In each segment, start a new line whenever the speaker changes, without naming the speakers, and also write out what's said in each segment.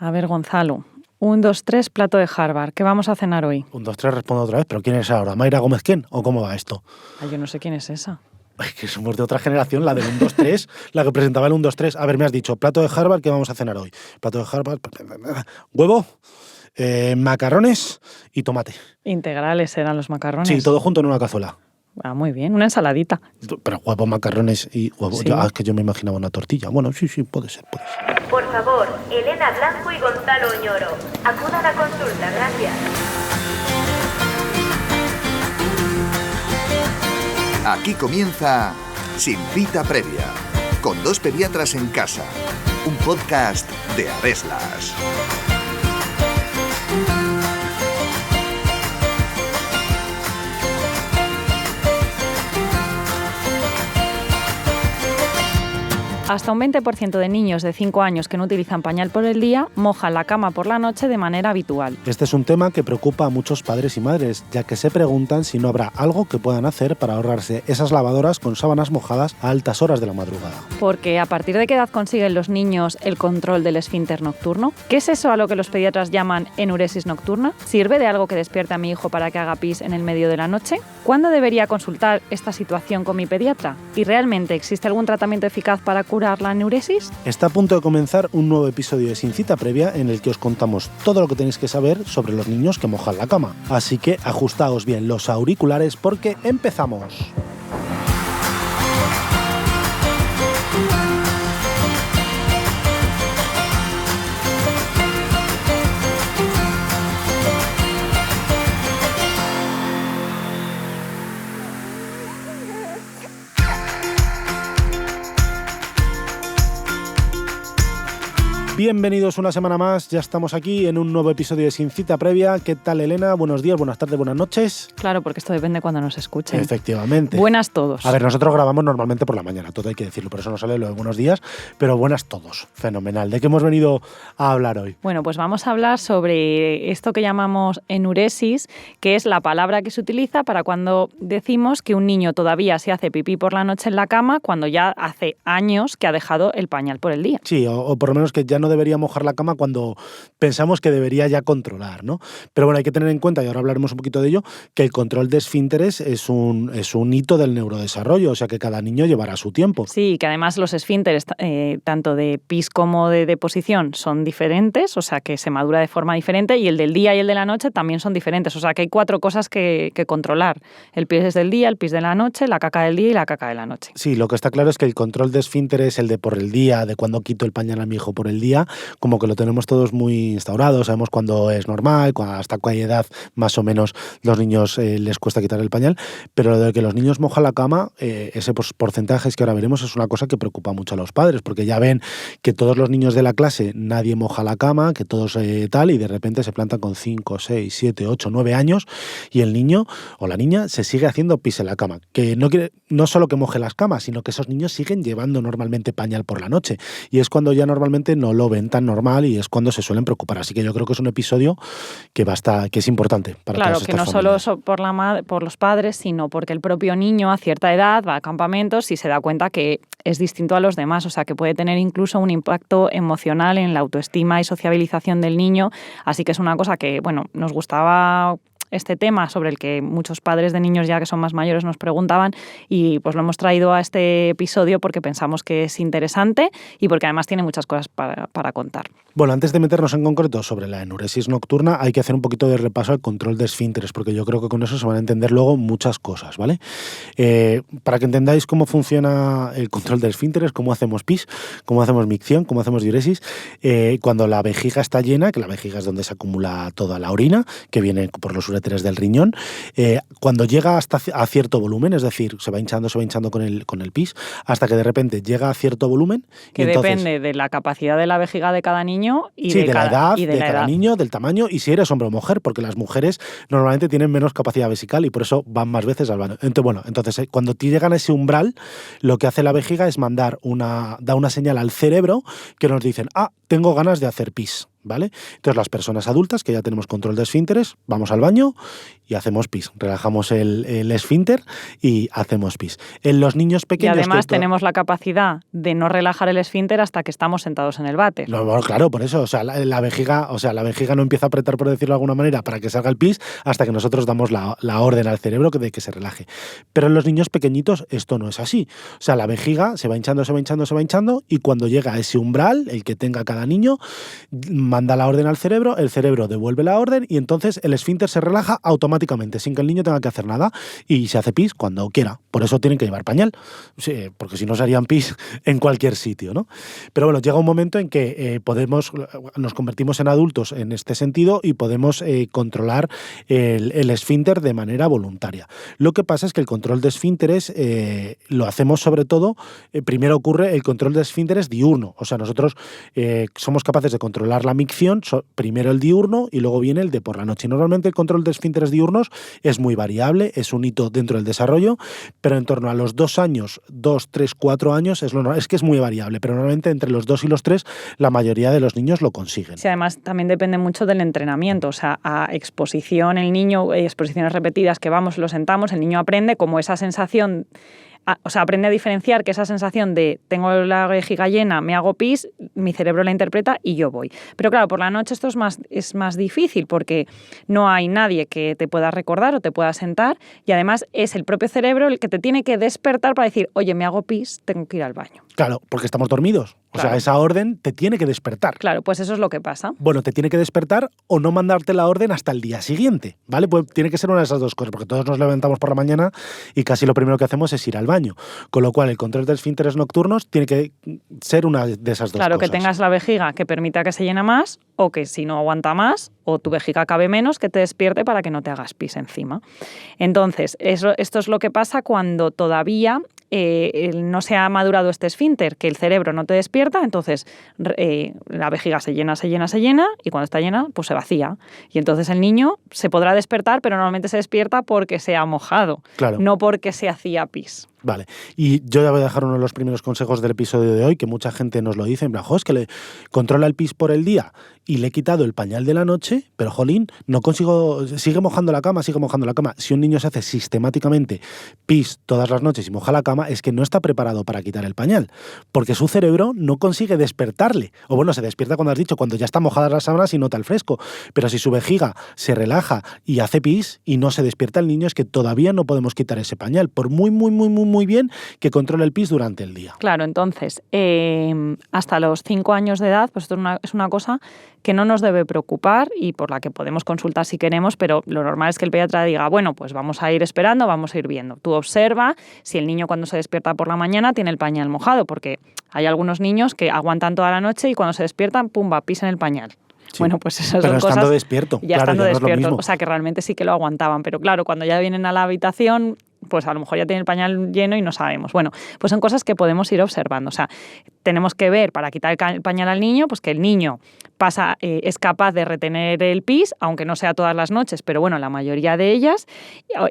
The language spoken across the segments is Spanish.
A ver, Gonzalo. 1, 2, 3, plato de Harvard. ¿Qué vamos a cenar hoy?
1, 2, 3, respondo otra vez. ¿Pero quién es ahora? ¿Mayra Gómez quién? ¿O cómo va esto?
Yo no sé quién es esa.
Es que somos de otra generación, la del 1, 2, 3, la que presentaba el 1, 2, 3. A ver, me has dicho, plato de Harvard, ¿qué vamos a cenar hoy? Plato de Harvard, huevo, macarrones y tomate.
Integrales eran los macarrones.
Sí, todo junto en una cazuela.
Muy bien, una ensaladita.
Pero huevo, macarrones y huevo.
Sí.
Es que yo me imaginaba una tortilla. Bueno, sí, puede ser.
Por favor, Elena Blanco y Gonzalo Oñoro, acudan a consulta, gracias.
Aquí comienza Sin Cita Previa, con 2 pediatras en casa, un podcast de Areslas.
Hasta un 20% de niños de 5 años que no utilizan pañal por el día mojan la cama por la noche de manera habitual.
Este es un tema que preocupa a muchos padres y madres, ya que se preguntan si no habrá algo que puedan hacer para ahorrarse esas lavadoras con sábanas mojadas a altas horas de la madrugada.
Porque ¿a partir de qué edad consiguen los niños el control del esfínter nocturno? ¿Qué es eso a lo que los pediatras llaman enuresis nocturna? ¿Sirve de algo que despierte a mi hijo para que haga pis en el medio de la noche? ¿Cuándo debería consultar esta situación con mi pediatra? ¿Y realmente existe algún tratamiento eficaz para curar la enuresis?
Está a punto de comenzar un nuevo episodio de Sin Cita Previa en el que os contamos todo lo que tenéis que saber sobre los niños que mojan la cama. Así que ajustaos bien los auriculares porque empezamos. Bienvenidos una semana más, ya estamos aquí en un nuevo episodio de Sin Cita Previa. ¿Qué tal, Elena? Buenos días, buenas tardes, buenas noches.
Claro, porque esto depende cuando nos escuchen.
Efectivamente.
Buenas todos.
A ver, nosotros grabamos normalmente por la mañana, todo hay que decirlo, por eso no sale lo de buenos días, pero buenas todos. Fenomenal. ¿De qué hemos venido a hablar hoy?
Bueno, pues vamos a hablar sobre esto que llamamos enuresis, que es la palabra que se utiliza para cuando decimos que un niño todavía se hace pipí por la noche en la cama cuando ya hace años que ha dejado el pañal por el día.
Sí, o por lo menos que ya no debería mojar la cama cuando pensamos que debería ya controlar, ¿no? Pero bueno, hay que tener en cuenta, y ahora hablaremos un poquito de ello, que el control de esfínteres es un hito del neurodesarrollo, o sea que cada niño llevará su tiempo.
Sí, que además los esfínteres, tanto de pis como de deposición, son diferentes, o sea que se madura de forma diferente, y el del día y el de la noche también son diferentes, o sea que hay 4 cosas que controlar. El pis del día, el pis de la noche, la caca del día y la caca de la noche.
Sí, lo que está claro es que el control de esfínteres, el de por el día, de cuando quito el pañal a mi hijo por el día, como que lo tenemos todos muy instaurado, sabemos cuándo es normal, hasta cuál edad más o menos los niños les cuesta quitar el pañal, pero lo de que los niños mojan la cama, ese porcentaje que ahora veremos es una cosa que preocupa mucho a los padres, porque ya ven que todos los niños de la clase nadie moja la cama, que todos tal, y de repente se plantan con 5, 6, 7, 8, 9 años y el niño o la niña se sigue haciendo pis en la cama, que no solo que moje las camas, sino que esos niños siguen llevando normalmente pañal por la noche, y es cuando ya normalmente no lo ven tan normal y es cuando se suelen preocupar. Así que yo creo que es un episodio que es importante para todas estas familias.
Claro, que no solo por los padres, sino porque el propio niño a cierta edad va a campamentos y se da cuenta que es distinto a los demás, o sea que puede tener incluso un impacto emocional en la autoestima y sociabilización del niño. Así que es una cosa que, bueno, nos gustaba este tema sobre el que muchos padres de niños ya que son más mayores nos preguntaban, y pues lo hemos traído a este episodio porque pensamos que es interesante y porque además tiene muchas cosas para contar.
Bueno, antes de meternos en concreto sobre la enuresis nocturna, hay que hacer un poquito de repaso al control de esfínteres, porque yo creo que con eso se van a entender luego muchas cosas, ¿vale? Para que entendáis cómo funciona el control de esfínteres, cómo hacemos pis, cómo hacemos micción, cómo hacemos diuresis, cuando la vejiga está llena, que la vejiga es donde se acumula toda la orina, que viene por los uréteres del riñón, cuando llega a cierto volumen, es decir, se va hinchando con el pis, hasta que de repente llega a cierto volumen.
Que depende de la capacidad de la vejiga de cada niño y
de la edad de cada niño, del tamaño y si eres hombre o mujer, porque las mujeres normalmente tienen menos capacidad vesical y por eso van más veces al baño. Entonces, cuando llegan a ese umbral, lo que hace la vejiga es da una señal al cerebro que nos dicen, tengo ganas de hacer pis, ¿vale? Entonces las personas adultas que ya tenemos control de esfínteres, vamos al baño y hacemos pis. Relajamos el esfínter y hacemos pis. En los niños pequeños...
Y además tenemos la capacidad de no relajar el esfínter hasta que estamos sentados en el váter.
No, bueno, claro, por eso. O sea, la vejiga no empieza a apretar, por decirlo de alguna manera, para que salga el pis hasta que nosotros damos la orden al cerebro de que se relaje. Pero en los niños pequeñitos esto no es así. O sea, la vejiga se va hinchando y cuando llega a ese umbral, el que tenga cada niño, manda la orden al cerebro, el cerebro devuelve la orden y entonces el esfínter se relaja automáticamente, sin que el niño tenga que hacer nada y se hace pis cuando quiera. Por eso tienen que llevar pañal, sí, porque si no se harían pis en cualquier sitio, ¿no? Pero bueno, llega un momento en que nos convertimos en adultos en este sentido y podemos controlar el esfínter de manera voluntaria. Lo que pasa es que el control de esfínteres lo hacemos sobre todo, primero ocurre el control de esfínteres diurno, o sea, nosotros somos capaces de controlar la micción, primero el diurno y luego viene el de por la noche. Normalmente el control de esfínteres diurnos es muy variable, es un hito dentro del desarrollo, pero en torno a los 2 años, 2, 3, 4 años, es que es muy variable, pero normalmente entre los 2 y los 3 la mayoría de los niños lo consiguen.
Sí, además también depende mucho del entrenamiento, o sea, a exposición, el niño, exposiciones repetidas que lo sentamos, el niño aprende como esa sensación... O sea, aprende a diferenciar que esa sensación de tengo la vejiga llena, me hago pis, mi cerebro la interpreta y yo voy. Pero claro, por la noche esto es más difícil porque no hay nadie que te pueda recordar o te pueda sentar y además es el propio cerebro el que te tiene que despertar para decir, oye, me hago pis, tengo que ir al baño.
Claro, porque estamos dormidos. O sea, esa orden te tiene que despertar.
Claro, pues eso es lo que pasa.
Bueno, te tiene que despertar o no mandarte la orden hasta el día siguiente, ¿vale? Pues tiene que ser una de esas dos cosas, porque todos nos levantamos por la mañana y casi lo primero que hacemos es ir al baño. Con lo cual, el control de esfínteres nocturnos tiene que ser una de esas dos cosas.
Claro, que tengas la vejiga que permita que se llene más o que si no aguanta más o tu vejiga cabe menos, que te despierte para que no te hagas pis encima. Entonces, esto es lo que pasa cuando todavía... no se ha madurado este esfínter, que el cerebro no te despierta, entonces la vejiga se llena y cuando está llena, pues se vacía. Y entonces el niño se podrá despertar, pero normalmente se despierta porque se ha mojado,
claro,
no porque se hacía pis.
Vale, y yo ya voy a dejar uno de los primeros consejos del episodio de hoy, que mucha gente nos lo dice, en plan, es que le controla el pis por el día y le he quitado el pañal de la noche, pero jolín, no consigo, sigue mojando la cama. Si un niño se hace sistemáticamente pis todas las noches y moja la cama, es que no está preparado para quitar el pañal, porque su cerebro no consigue despertarle. O bueno, se despierta cuando has dicho, cuando ya están mojadas las sábanas y nota el fresco, pero si su vejiga se relaja y hace pis y no se despierta el niño, es que todavía no podemos quitar ese pañal, por muy bien que controle el pis durante el día.
Claro, entonces, hasta los 5 años de edad, pues esto es una cosa que no nos debe preocupar y por la que podemos consultar si queremos, pero lo normal es que el pediatra diga, bueno, pues vamos a ir esperando, vamos a ir viendo. Tú observa si el niño cuando se despierta por la mañana tiene el pañal mojado, porque hay algunos niños que aguantan toda la noche y cuando se despiertan, pumba, pisa en el pañal. Sí. Bueno, pues esas son cosas...
Pero estando despierto.
Ya
claro,
estando
ya
despierto,
no es lo mismo.
O sea, que realmente sí que lo aguantaban. Pero claro, cuando ya vienen a la habitación, pues a lo mejor ya tiene el pañal lleno y no sabemos. Bueno, pues son cosas que podemos ir observando. O sea, tenemos que ver para quitar el pañal al niño, pues que el niño es capaz de retener el pis, aunque no sea todas las noches, pero bueno, la mayoría de ellas,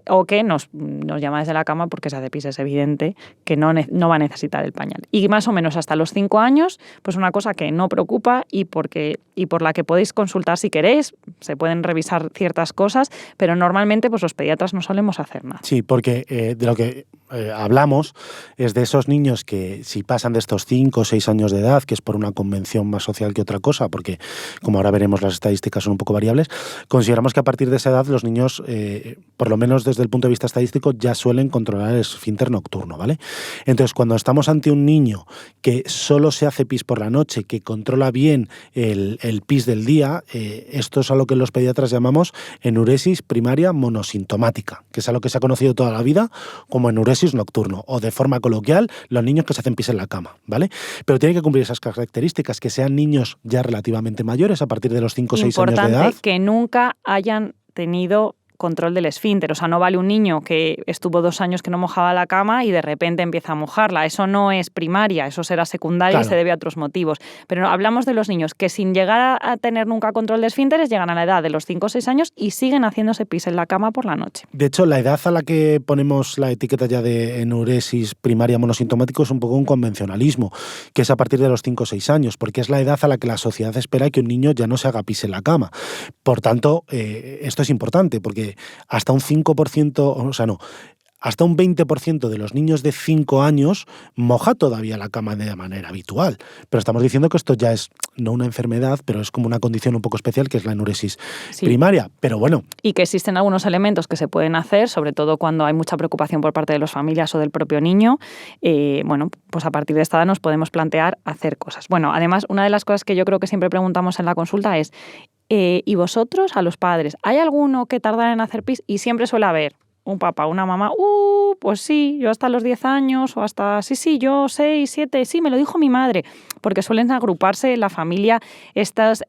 o que nos llama desde la cama porque se hace pis, es evidente que no va a necesitar el pañal. Y más o menos hasta los 5 años, pues una cosa que no preocupa y por la que podéis consultar si queréis, se pueden revisar ciertas cosas, pero normalmente pues los pediatras no solemos hacer nada.
Sí, porque de lo que hablamos es de esos niños que si pasan de estos 5 o 6 años de edad, que es por una convención más social que otra cosa, porque como ahora veremos las estadísticas son un poco variables, consideramos que a partir de esa edad los niños, por lo menos desde el punto de vista estadístico, ya suelen controlar el esfínter nocturno, ¿vale? Entonces, cuando estamos ante un niño que solo se hace pis por la noche, que controla bien el pis del día, esto es a lo que los pediatras llamamos enuresis primaria monosintomática, que es a lo que se ha conocido toda la vida como enuresis nocturno, o de forma coloquial, los niños que se hacen pis en la cama, ¿vale? Pero tiene que cumplir esas características, que sean niños ya relativamente mayores, a partir de los 5 o 6 años de edad.
Importante que nunca hayan tenido control del esfínter. O sea, no vale un niño que estuvo 2 años que no mojaba la cama y de repente empieza a mojarla. Eso no es primaria, eso será secundaria, claro, y se debe a otros motivos. Pero hablamos de los niños que sin llegar a tener nunca control de esfínteres llegan a la edad de los 5 o 6 años y siguen haciéndose pis en la cama por la noche.
De hecho, la edad a la que ponemos la etiqueta ya de enuresis primaria monosintomático es un poco un convencionalismo, que es a partir de los 5 o 6 años, porque es la edad a la que la sociedad espera que un niño ya no se haga pis en la cama. Por tanto, esto es importante, porque hasta un 5%, o sea, no, hasta un 20% de los niños de 5 años moja todavía la cama de manera habitual. Pero estamos diciendo que esto ya es no una enfermedad, pero es como una condición un poco especial, que es la enuresis primaria. Pero bueno.
Y que existen algunos elementos que se pueden hacer, sobre todo cuando hay mucha preocupación por parte de las familias o del propio niño. Bueno, pues a partir de esta edad nos podemos plantear hacer cosas. Bueno, además, una de las cosas que yo creo que siempre preguntamos en la consulta es ¿y vosotros, a los padres, hay alguno que tardará en hacer pis? Y siempre suele haber un papá, una mamá, pues sí, yo hasta los 10 años, o hasta, sí, yo 6, 7, sí, me lo dijo mi madre, porque suelen agruparse en la familia estas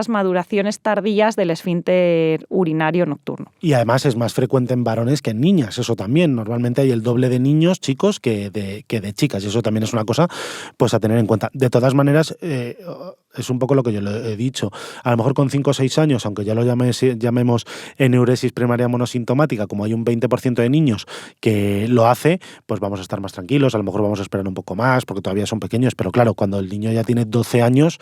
maduraciones tardías del esfínter urinario nocturno.
Y además es más frecuente en varones que en niñas, eso también. Normalmente hay el doble de niños, chicos, que de chicas, y eso también es una cosa pues a tener en cuenta. De todas maneras, es un poco lo que yo le he dicho. A lo mejor con 5 o 6 años, aunque ya lo llamemos enuresis primaria monosintomática, como hay un 20% de niños que lo hace, pues vamos a estar más tranquilos, a lo mejor vamos a esperar un poco más, porque todavía son pequeños, pero claro, cuando el niño ya tiene 12 años,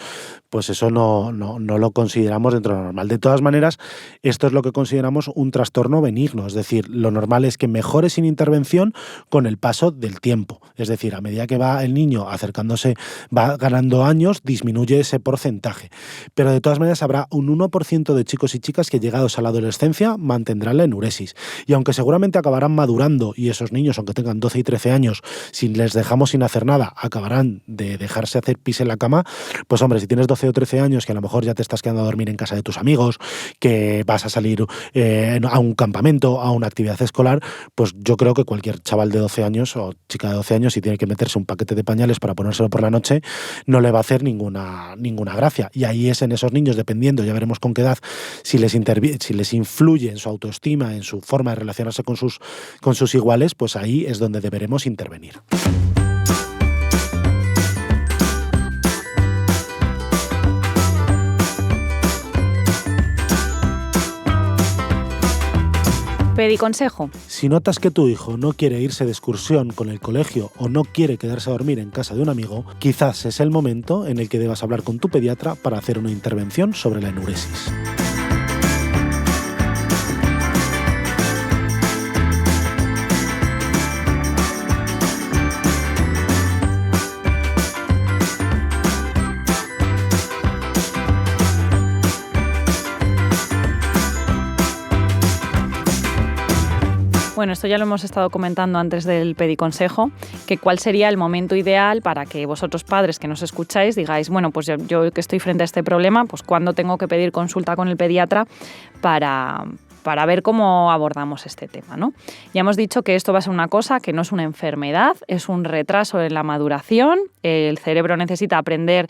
pues eso no lo consideramos dentro de lo normal. De todas maneras, esto es lo que consideramos un trastorno benigno, es decir, lo normal es que mejore sin intervención con el paso del tiempo. Es decir, a medida que va el niño acercándose, va ganando años, disminuye ese porcentaje. Pero de todas maneras habrá un 1% de chicos y chicas que llegados a la adolescencia mantendrán la enuresis. Y aunque seguramente acabarán madurando, y esos niños, aunque tengan 12 y 13 años, si les dejamos sin hacer nada, acabarán de dejarse hacer pis en la cama, pues hombre, si tienes 12 o 13 años, que a lo mejor ya te estás quedando a dormir en casa de tus amigos, que vas a salir a un campamento, a una actividad escolar, pues yo creo que cualquier chaval de 12 años o chica de 12 años, si tiene que meterse un paquete de pañales para ponérselo por la noche, no le va a hacer ninguna gracia. Y ahí es en esos niños, dependiendo, ya veremos con qué edad, si les influye en su autoestima, en su forma de relacionarse con sus iguales, pues ahí es donde deberemos intervenir.
Pediconsejo.
Si notas que tu hijo no quiere irse de excursión con el colegio o no quiere quedarse a dormir en casa de un amigo, quizás es el momento en el que debas hablar con tu pediatra para hacer una intervención sobre la enuresis.
Bueno, esto ya lo hemos estado comentando antes del pediconsejo, que cuál sería el momento ideal para que vosotros padres que nos escucháis digáis, bueno, pues yo que estoy frente a este problema, pues cuándo tengo que pedir consulta con el pediatra para ver cómo abordamos este tema, ¿no? Ya hemos dicho que esto va a ser una cosa que no es una enfermedad, es un retraso en la maduración. El cerebro necesita aprender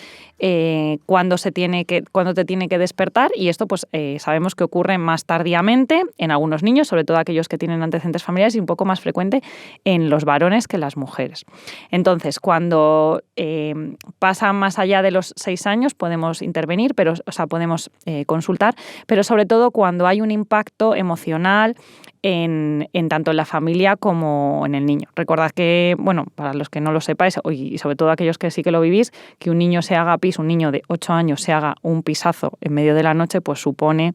cuándo te tiene que despertar, y esto pues sabemos que ocurre más tardíamente en algunos niños, sobre todo aquellos que tienen antecedentes familiares, y un poco más frecuente en los varones que en las mujeres. Entonces, cuando pasa más allá de los 6 años podemos intervenir, podemos consultar, pero sobre todo cuando hay un impacto emocional en tanto en la familia como en el niño. Recordad que, bueno, para los que no lo sepáis, y sobre todo aquellos que sí que lo vivís, que un niño se haga pis, un niño de 8 años se haga un pisazo en medio de la noche, pues supone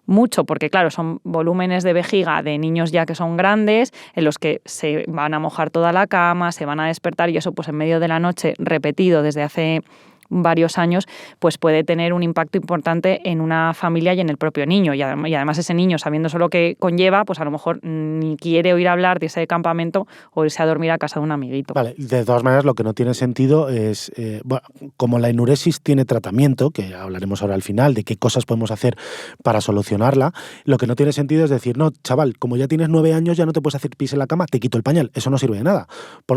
mucho, porque claro, son volúmenes de vejiga de niños ya que son grandes, en los que se van a mojar toda la cama, se van a despertar, y eso pues en medio de la noche, repetido desde hace varios años, pues puede tener un impacto importante en una familia y en el propio niño. Y además ese niño, sabiendo eso lo que conlleva, pues a lo mejor ni quiere oír hablar de ese campamento o irse a dormir a casa de un amiguito.
Vale, de todas maneras lo que no tiene sentido es, como la enuresis tiene tratamiento, que hablaremos ahora al final de qué cosas podemos hacer para solucionarla, lo que no tiene sentido es decir, no, chaval, como ya tienes 9 años ya no te puedes hacer pis en la cama, te quito el pañal. Eso no sirve de nada.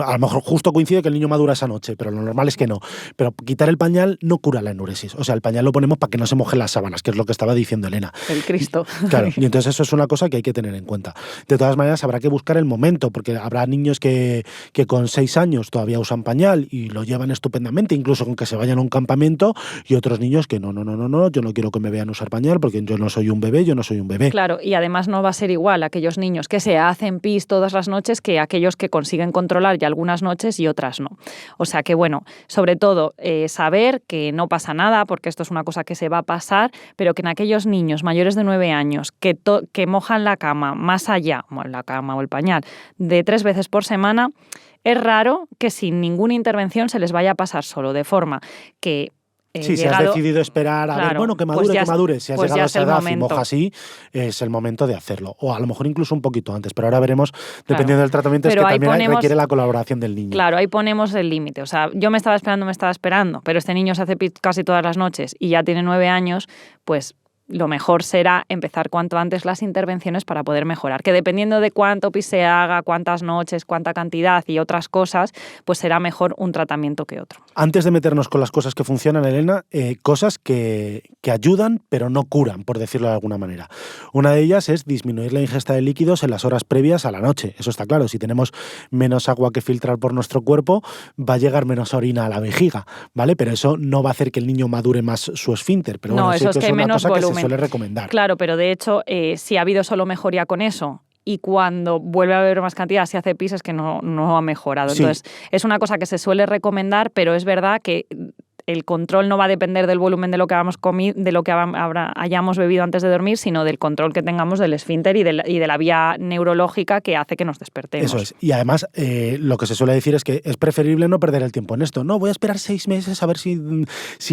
A lo mejor justo coincide que el niño madura esa noche, pero lo normal es que no. Pero quitar el pañal no cura la enuresis. O sea, el pañal lo ponemos para que no se mojen las sábanas, que es lo que estaba diciendo Elena.
El Cristo.
Claro, y entonces eso es una cosa que hay que tener en cuenta. De todas maneras, habrá que buscar el momento, porque habrá niños que con 6 años todavía usan pañal y lo llevan estupendamente, incluso con que se vayan a un campamento, y otros niños que no, yo no quiero que me vean usar pañal porque yo no soy un bebé, Claro,
y además no va a ser igual aquellos niños que se hacen pis todas las noches que aquellos que consiguen controlar ya algunas noches y otras no. O sea que, bueno, sobre todo, saber saber que no pasa nada, porque esto es una cosa que se va a pasar, pero que en aquellos niños mayores de 9 años que mojan la cama más allá, bueno, la cama o el pañal, de 3 veces por semana, es raro que sin ninguna intervención se les vaya a pasar solo, de forma que
sí, si has decidido esperar a ver, bueno, que madure,
pues
que madure. Si has llegado a esa edad y moja así, es el momento de hacerlo. O a lo mejor incluso un poquito antes, pero ahora veremos, dependiendo del tratamiento, es que también requiere la colaboración del niño.
Claro, ahí ponemos el límite. O sea, yo me estaba esperando, pero este niño se hace pis casi todas las noches y ya tiene 9 años, pues lo mejor será empezar cuanto antes las intervenciones para poder mejorar. Que dependiendo de cuánto pis se haga, cuántas noches, cuánta cantidad y otras cosas, pues será mejor un tratamiento que otro.
Antes de meternos con las cosas que funcionan, Elena, cosas que ayudan pero no curan, por decirlo de alguna manera. Una de ellas es disminuir la ingesta de líquidos en las horas previas a la noche. Eso está claro. Si tenemos menos agua que filtrar por nuestro cuerpo, va a llegar menos orina a la vejiga, ¿vale? Pero eso no va a hacer que el niño madure más su esfínter. Pero bueno,
eso es que hay menos volumen.
Se suele recomendar.
Claro, pero de hecho, si ha habido solo mejoría con eso y cuando vuelve a haber más cantidad, si hace pis, es que no ha mejorado.
Sí.
Entonces, es una cosa que se suele recomendar, pero es verdad que el control no va a depender del volumen de lo que hayamos comido, de lo que hayamos bebido antes de dormir, sino del control que tengamos del esfínter y de la vía neurológica que hace que nos despertemos.
Eso es. Y además, lo que se suele decir es que es preferible no perder el tiempo en esto. No, voy a esperar 6 meses a ver si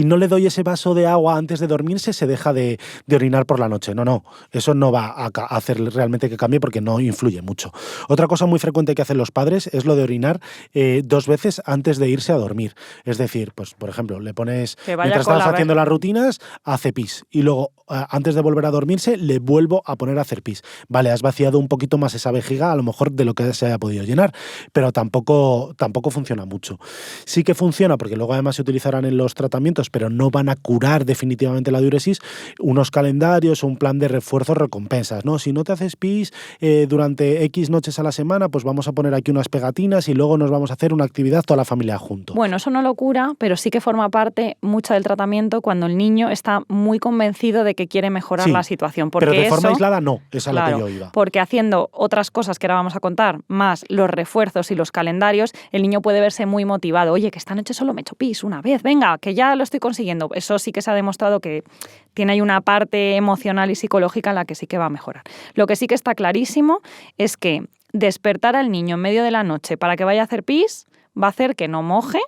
no le doy ese vaso de agua antes de dormirse, se deja de orinar por la noche. No. Eso no va a hacer realmente que cambie porque no influye mucho. Otra cosa muy frecuente que hacen los padres es lo de orinar 2 veces antes de irse a dormir. Es decir, pues por ejemplo, le pones, mientras estás haciendo las rutinas, hace pis. Y luego, antes de volver a dormirse, le vuelvo a poner a hacer pis. Vale, has vaciado un poquito más esa vejiga, a lo mejor de lo que se haya podido llenar, pero tampoco funciona mucho. Sí que funciona, porque luego además se utilizarán en los tratamientos, pero no van a curar definitivamente la diuresis, unos calendarios o un plan de refuerzos recompensas, ¿no? Si no te haces pis durante X noches a la semana, pues vamos a poner aquí unas pegatinas y luego nos vamos a hacer una actividad toda la familia juntos.
Bueno, eso no lo cura, pero sí que forma parte mucho del tratamiento cuando el niño está muy convencido de que quiere mejorar la situación. Porque
pero de forma aislada no, es a lo que yo iba.
Porque haciendo otras cosas que ahora vamos a contar, más los refuerzos y los calendarios, el niño puede verse muy motivado. Oye, que esta noche solo me he hecho pis una vez, venga, que ya lo estoy consiguiendo. Eso sí que se ha demostrado que tiene ahí una parte emocional y psicológica en la que sí que va a mejorar. Lo que sí que está clarísimo es que despertar al niño en medio de la noche para que vaya a hacer pis va a hacer que no moje,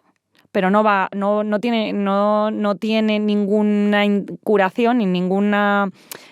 pero no tiene ninguna curación ni ninguna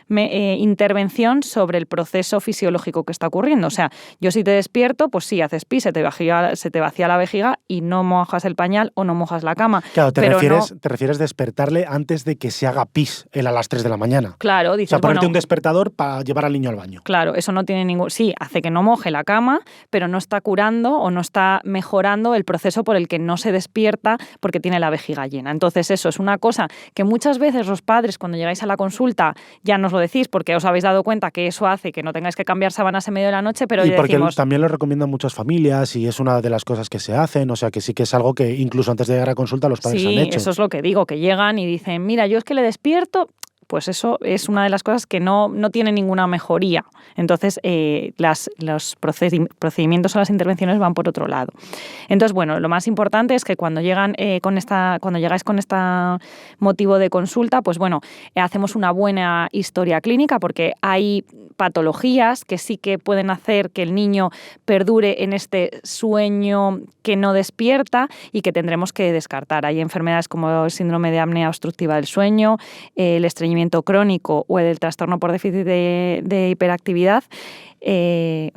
intervención sobre el proceso fisiológico que está ocurriendo. O sea, yo si te despierto, pues sí, haces pis, se te vacía la vejiga y no mojas el pañal o no mojas la cama.
Claro, te refieres despertarle antes de que se haga pis él a las 3 de la mañana.
Claro, dices,
o sea, ponerte un despertador para llevar al niño al baño.
Claro, eso no tiene ningún... Sí, hace que no moje la cama, pero no está curando o no está mejorando el proceso por el que no se despierta porque tiene la vejiga llena. Entonces eso es una cosa que muchas veces los padres cuando llegáis a la consulta ya nos lo decís porque os habéis dado cuenta que eso hace que no tengáis que cambiar sábanas en medio de la noche, pero
y porque también lo recomiendan muchas familias y es una de las cosas que se hacen, o sea que sí que es algo que incluso antes de llegar a consulta los padres han hecho. Sí,
eso es lo que digo, que llegan y dicen, mira, yo es que le despierto... Pues eso es una de las cosas que no tiene ninguna mejoría. Entonces, los procedimientos o las intervenciones van por otro lado. Entonces, bueno, lo más importante es que cuando llegáis con este motivo de consulta, pues bueno, hacemos una buena historia clínica porque hay patologías que sí que pueden hacer que el niño perdure en este sueño que no despierta y que tendremos que descartar. Hay enfermedades como el síndrome de apnea obstructiva del sueño, el estreñimiento crónico o el trastorno por déficit de hiperactividad, de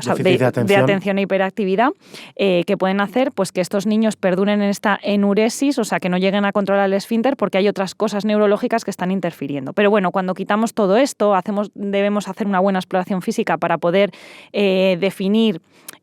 atención e hiperactividad, que pueden hacer pues, que estos niños perduren en esta enuresis, o sea, que no lleguen a controlar el esfínter porque hay otras cosas neurológicas que están interfiriendo. Pero bueno, cuando quitamos todo esto, debemos hacer una buena exploración física para poder definir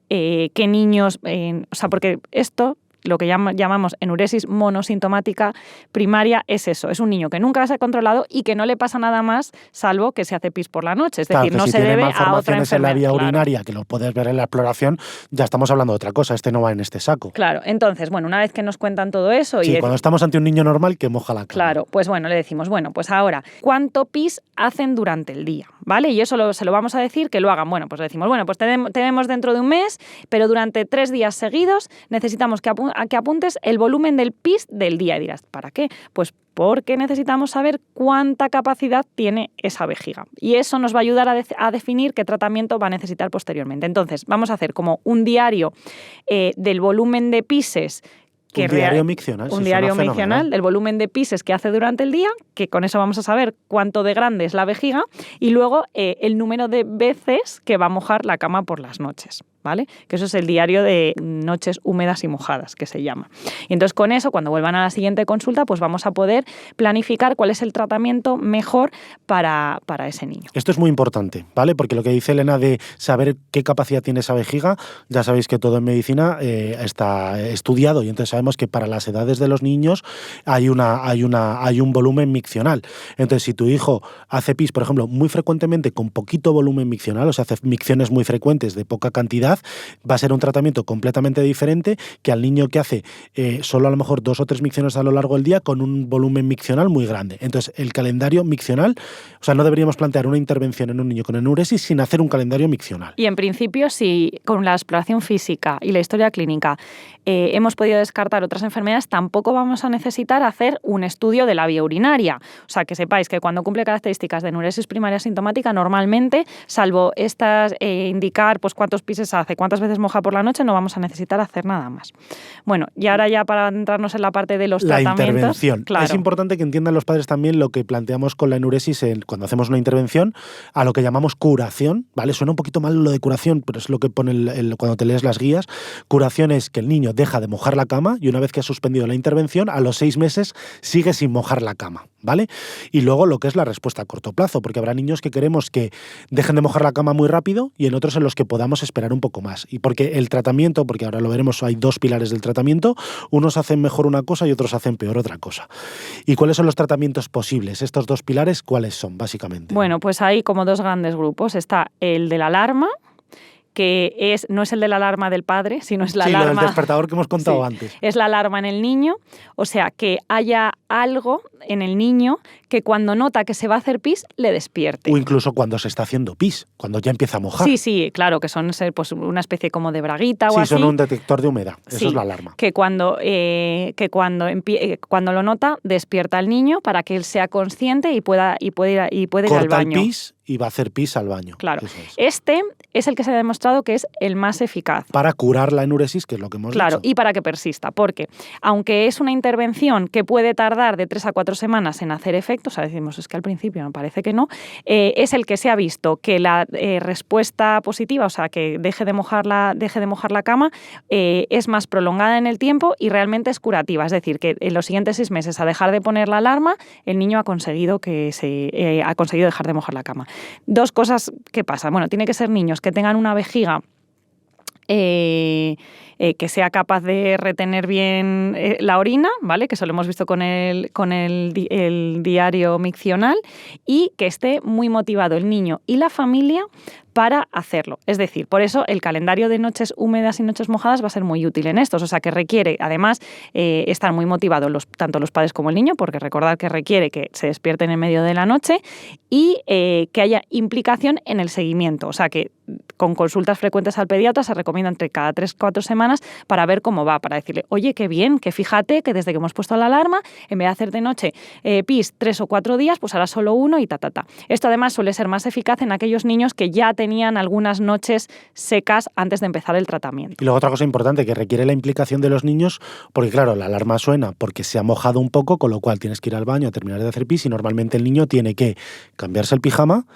qué niños... o sea, porque esto... Lo que llamamos enuresis monosintomática primaria es eso, es un niño que nunca se ha controlado y que no le pasa nada más salvo que se hace pis por la noche, es decir, no se debe a otra enfermedad.
En la vía urinaria, que lo puedes ver en la exploración, ya estamos hablando de otra cosa, este no va en este saco.
Claro, entonces, bueno, una vez que nos cuentan todo eso...
Sí, cuando estamos ante un niño normal que moja la cama.
Claro, pues bueno, le decimos, bueno, pues ahora, ¿cuánto pis hacen durante el día? ¿vale? Y eso se lo vamos a decir que lo hagan. Bueno, pues le decimos, bueno, pues te vemos dentro de un mes, pero durante 3 días seguidos necesitamos que apuntes el volumen del pis del día. Y dirás, ¿para qué? Pues porque necesitamos saber cuánta capacidad tiene esa vejiga. Y eso nos va a ayudar a definir qué tratamiento va a necesitar posteriormente. Entonces, vamos a hacer como un diario del volumen de pises.
Un diario miccional.
Un diario miccional del volumen de pises que hace durante el día, que con eso vamos a saber cuánto de grande es la vejiga, y luego el número de veces que va a mojar la cama por las noches, ¿vale? Que eso es el diario de noches húmedas y mojadas, que se llama. Y entonces con eso, cuando vuelvan a la siguiente consulta, pues vamos a poder planificar cuál es el tratamiento mejor para ese niño.
Esto es muy importante, ¿vale? Porque lo que dice Elena de saber qué capacidad tiene esa vejiga, ya sabéis que todo en medicina está estudiado, y entonces sabemos que para las edades de los niños hay un volumen miccional. Entonces, si tu hijo hace pis, por ejemplo, muy frecuentemente con poquito volumen miccional, o sea, hace micciones muy frecuentes de poca cantidad, va a ser un tratamiento completamente diferente que al niño que hace solo a lo mejor 2 o 3 micciones a lo largo del día con un volumen miccional muy grande. Entonces, el calendario miccional, o sea, no deberíamos plantear una intervención en un niño con enuresis sin hacer un calendario miccional.
Y en principio, si con la exploración física y la historia clínica hemos podido descartar otras enfermedades, tampoco vamos a necesitar hacer un estudio de la vía urinaria. O sea, que sepáis que cuando cumple características de enuresis primaria sintomática, normalmente, salvo estas indicar pues cuántos pises hace, cuántas veces moja por la noche, no vamos a necesitar hacer nada más. Bueno, y ahora ya para entrarnos en la parte de los tratamientos...
La intervención.
Claro.
Es importante que entiendan los padres también lo que planteamos con la enuresis cuando hacemos una intervención, a lo que llamamos curación, ¿vale? Suena un poquito mal lo de curación, pero es lo que pone cuando te lees las guías. Curación es que el niño deja de mojar la cama y una vez que ha suspendido la intervención, a los 6 meses sigue sin mojar la cama, ¿vale? Y luego lo que es la respuesta a corto plazo, porque habrá niños que queremos que dejen de mojar la cama muy rápido y en otros en los que podamos esperar un poco más. Y porque el tratamiento, porque ahora lo veremos, hay 2 pilares del tratamiento, unos hacen mejor una cosa y otros hacen peor otra cosa. ¿Y cuáles son los tratamientos posibles? Estos 2 pilares, ¿cuáles son, básicamente?
Bueno, pues hay como 2 grandes grupos. Está el de la alarma, que no es el de la alarma del padre, sino es la alarma...
Sí, el despertador que hemos contado antes.
Es la alarma en el niño, o sea, que haya algo en el niño que cuando nota que se va a hacer pis, le despierte.
O incluso cuando se está haciendo pis, cuando ya empieza a mojar.
Sí, claro, que son pues, una especie como de braguita o así.
Sí, son un detector de humedad, eso es la alarma.
Que cuando lo nota, despierta al niño para que él sea consciente y pueda ir al baño.
Corta el pis y va a hacer pis al baño.
Claro. Este es el que se ha demostrado que es el más eficaz.
Para curar la enuresis, que es lo que hemos dicho.
Claro, y para que persista, porque aunque es una intervención que puede tardar de 3 a 4 semanas en hacer efecto, o sea, decimos, es que al principio me parece que no, es el que se ha visto que la respuesta positiva, o sea, que deje de mojar la cama, es más prolongada en el tiempo y realmente es curativa. Es decir, que en los siguientes 6 meses, a dejar de poner la alarma, el niño ha conseguido dejar de mojar la cama. 2 cosas que pasan. Bueno, tiene que ser niños que tengan una vejiga que sea capaz de retener bien la orina, ¿vale? Que eso lo hemos visto con el diario miccional, y que esté muy motivado el niño y la familia para hacerlo. Es decir, por eso el calendario de noches húmedas y noches mojadas va a ser muy útil en estos. O sea, que requiere, además, estar muy motivados tanto los padres como el niño, porque recordad que requiere que se despierten en medio de la noche y que haya implicación en el seguimiento. O sea, que con consultas frecuentes al pediatra se recomienda entre cada 3-4 semanas para ver cómo va, para decirle, oye, qué bien, que fíjate que desde que hemos puesto la alarma, en vez de hacer de noche pis 3 o 4 días, pues ahora solo 1 y . Esto además suele ser más eficaz en aquellos niños que ya tenían algunas noches secas antes de empezar el tratamiento.
Y luego otra cosa importante, que requiere la implicación de los niños, porque claro, la alarma suena porque se ha mojado un poco, con lo cual tienes que ir al baño a terminar de hacer pis y normalmente el niño tiene que cambiarse el pijama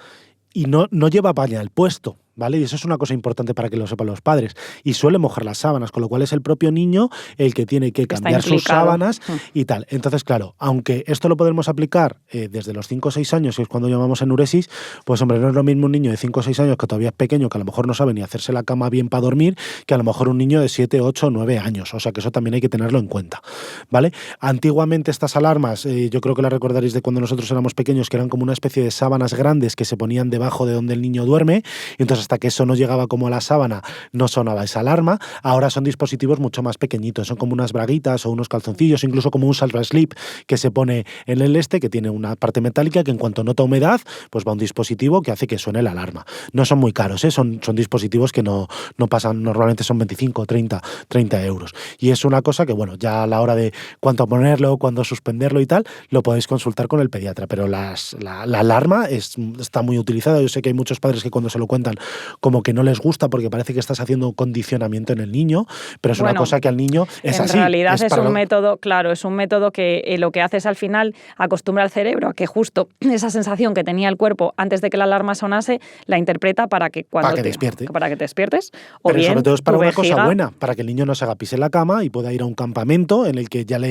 y no lleva pañal puesto, ¿vale? Y eso es una cosa importante para que lo sepan los padres. Y suele mojar las sábanas, con lo cual es el propio niño el que tiene que cambiar sus sábanas y tal. Entonces, claro, aunque esto lo podemos aplicar desde los 5 o 6 años, que es cuando llamamos enuresis, pues hombre, no es lo mismo un niño de 5 o 6 años que todavía es pequeño, que a lo mejor no sabe ni hacerse la cama bien para dormir, que a lo mejor un niño de 7, 8 o 9 años. O sea, que eso también hay que tenerlo en cuenta, ¿vale? Antiguamente estas alarmas, yo creo que las recordaréis de cuando nosotros éramos pequeños, que eran como una especie de sábanas grandes que se ponían debajo de donde el niño duerme, y entonces hasta que eso no llegaba como a la sábana no sonaba esa alarma. Ahora son dispositivos mucho más pequeñitos, son como unas braguitas o unos calzoncillos, incluso como un salva slip que se pone en el que tiene una parte metálica que en cuanto nota humedad, pues va un dispositivo que hace que suene la alarma. No son muy caros, son dispositivos que no pasan, normalmente son 25, 30 euros. Y es una cosa que, bueno, ya a la hora de cuánto ponerlo, cuándo suspenderlo y tal, lo podéis consultar con el pediatra, pero la alarma está muy utilizada. Yo sé que hay muchos padres que cuando se lo cuentan como que no les gusta porque parece que estás haciendo condicionamiento en el niño, pero es una cosa que al niño es así.
En realidad es un método, claro, es un método que lo que hace es al final acostumbra al cerebro a que justo esa sensación que tenía el cuerpo antes de que la alarma sonase la interpreta para que cuando
te despiertes.
Para que te despiertes. O
pero
bien,
sobre todo es para una
vejiga...
cosa buena, para que el niño no se haga pis en la cama y pueda ir a un campamento en el que ya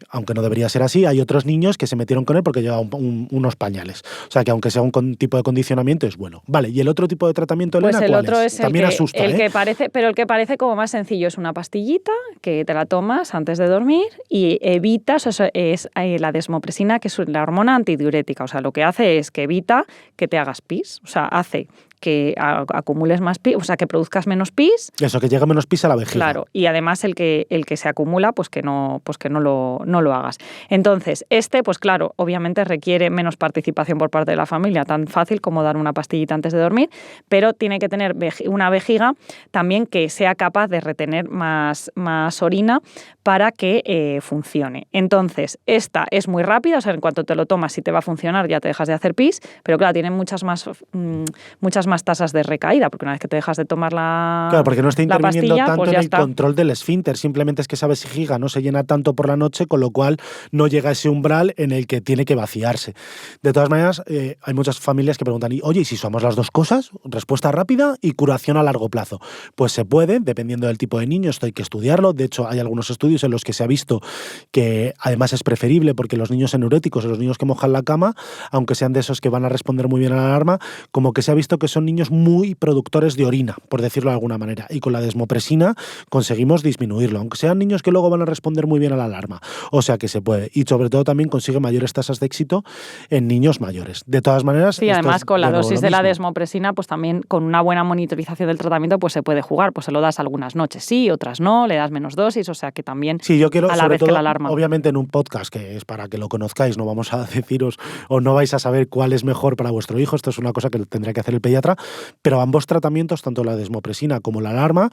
aunque no debería ser así, hay otros niños que se metieron con él porque llevaba unos pañales. O sea que aunque sea un tipo de condicionamiento es bueno. Vale, ¿y el otro tipo de tratamiento, Elena,
pues el
cuál
otro es?
También asusta,
el que parece, pero el que parece como más sencillo es una pastillita que te la tomas antes de dormir y evitas, eso es la desmopresina, que es la hormona antidiurética. O sea, lo que hace es que evita que te hagas pis. O sea, hace que acumules más pis, o sea, que produzcas menos pis.
Eso, que llegue menos pis a la vejiga.
Claro, y además el que se acumula, pues que no lo hagas. Entonces, pues claro, obviamente requiere menos participación por parte de la familia, tan fácil como dar una pastillita antes de dormir, pero tiene que tener una vejiga también que sea capaz de retener más orina para que funcione. Entonces, esta es muy rápida, o sea, en cuanto te lo tomas, si te va a funcionar, ya te dejas de hacer pis, pero claro, tiene muchas más tasas de recaída, porque una vez que te dejas de tomar
Claro, porque no está interviniendo
pastilla,
tanto
pues
en el
está.
Control del esfínter, simplemente es que esa vejiga no se llena tanto por la noche, con lo cual no llega a ese umbral en el que tiene que vaciarse. De todas maneras, hay muchas familias que preguntan, oye, ¿y si somos las dos cosas? Respuesta rápida y curación a largo plazo. Pues se puede, dependiendo del tipo de niño, esto hay que estudiarlo. De hecho, hay algunos estudios en los que se ha visto que además es preferible porque los niños enuréticos, los niños que mojan la cama, aunque sean de esos que van a responder muy bien a la alarma, como que se ha visto que son niños muy productores de orina, por decirlo de alguna manera, y con la desmopresina conseguimos disminuirlo, aunque sean niños que luego van a responder muy bien a la alarma. O sea que se puede, y sobre todo también consigue mayores tasas de éxito en niños mayores. De todas maneras...
Sí, además con la dosis de la desmopresina, pues también con una buena monitorización del tratamiento, pues se puede jugar, pues se lo das algunas noches sí, otras no, le das menos dosis, o sea que también
sí, yo quiero,
a la vez
todo,
que la alarma.
Obviamente en un podcast que es para que lo conozcáis, no vamos a deciros o no vais a saber cuál es mejor para vuestro hijo, esto es una cosa que tendrá que hacer el pediatra, pero ambos tratamientos, tanto la desmopresina como la alarma,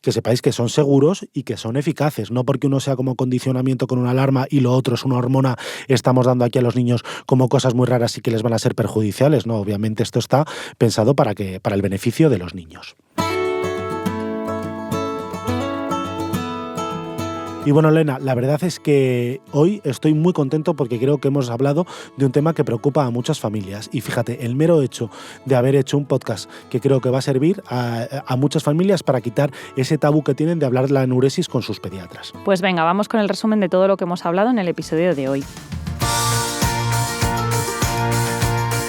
que sepáis que son seguros y que son eficaces, no porque uno sea como condicionamiento con una alarma y lo otro es una hormona, estamos dando aquí a los niños como cosas muy raras y que les van a ser perjudiciales, no, obviamente esto está pensado para el beneficio de los niños. Y bueno, Elena, la verdad es que hoy estoy muy contento porque creo que hemos hablado de un tema que preocupa a muchas familias. Y fíjate, el mero hecho de haber hecho un podcast que creo que va a servir a muchas familias para quitar ese tabú que tienen de hablar de la enuresis con sus pediatras.
Pues venga, vamos con el resumen de todo lo que hemos hablado en el episodio de hoy.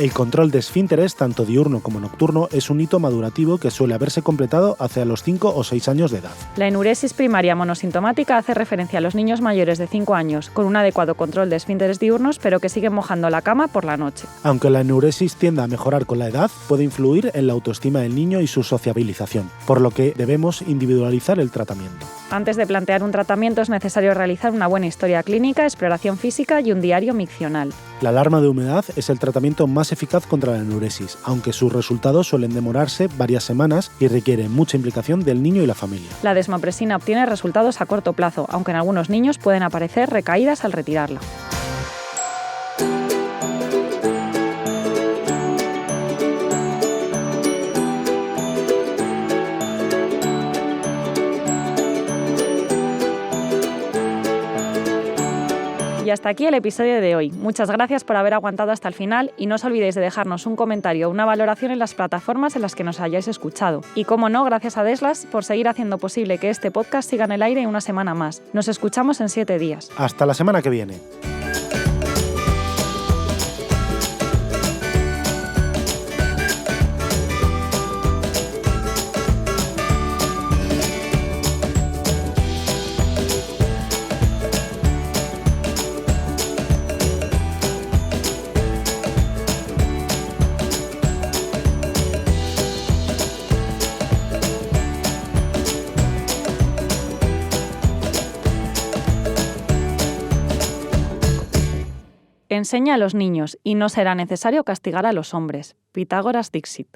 El control de esfínteres, tanto diurno como nocturno, es un hito madurativo que suele haberse completado hacia los 5 o 6 años de edad.
La enuresis primaria monosintomática hace referencia a los niños mayores de 5 años con un adecuado control de esfínteres diurnos, pero que siguen mojando la cama por la noche.
Aunque la enuresis tienda a mejorar con la edad, puede influir en la autoestima del niño y su sociabilización, por lo que debemos individualizar el tratamiento.
Antes de plantear un tratamiento es necesario realizar una buena historia clínica, exploración física y un diario miccional.
La alarma de humedad es el tratamiento más eficaz contra la enuresis, aunque sus resultados suelen demorarse varias semanas y requieren mucha implicación del niño y la familia.
La desmopresina obtiene resultados a corto plazo, aunque en algunos niños pueden aparecer recaídas al retirarla. Y hasta aquí el episodio de hoy. Muchas gracias por haber aguantado hasta el final y no os olvidéis de dejarnos un comentario o una valoración en las plataformas en las que nos hayáis escuchado. Y como no, gracias a Deslas por seguir haciendo posible que este podcast siga en el aire una semana más. Nos escuchamos en 7 días.
Hasta la semana que viene.
enseña a los niños y no será necesario castigar a los hombres. Pitágoras Dixit.